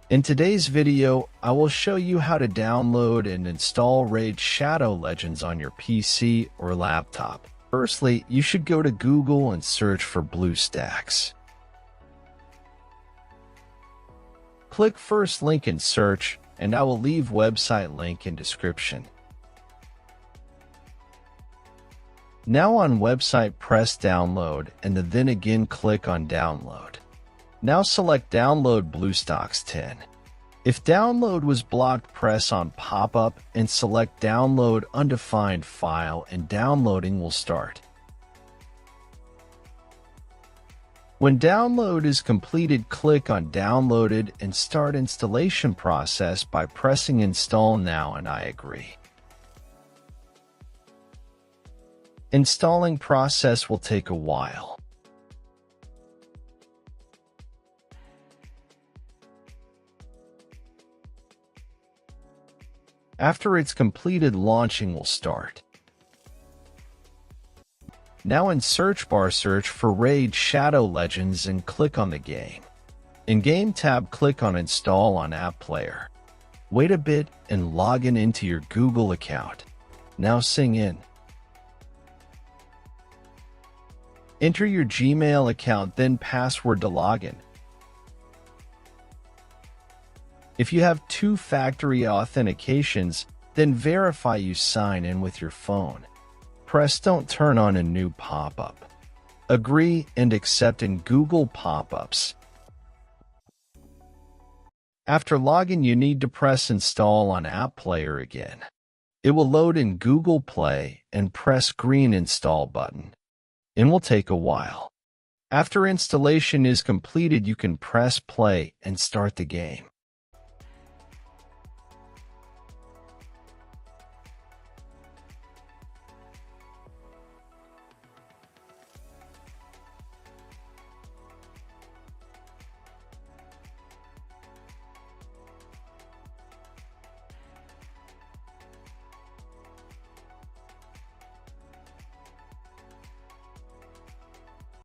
In today's video, I will show you how to download and install Raid Shadow Legends on your PC or laptop. Firstly, you should go to Google and search for BlueStacks. Click first link in search, and I will leave website link in description. Now on website, press download and then again click on download. Now select download BlueStacks 10. If download was blocked, press on pop-up and select download undefined file and downloading will start. When download is completed, click on downloaded and start installation process by pressing install now and I agree. Installing process will take a while. After it's completed, launching will start. Now in search bar, search for Raid Shadow Legends and click on the game. In Game tab, click on Install on App Player. Wait a bit and log in into your Google account. Now sign in. Enter your Gmail account, then password to login. If you have two-factor authentications, then verify you sign in with your phone. Press Don't turn on a new pop-up. Agree and accept in Google pop-ups. After login, you need to press Install on App Player again. It will load in Google Play and press green Install button. It will take a while. After installation is completed, you can press play and start the game.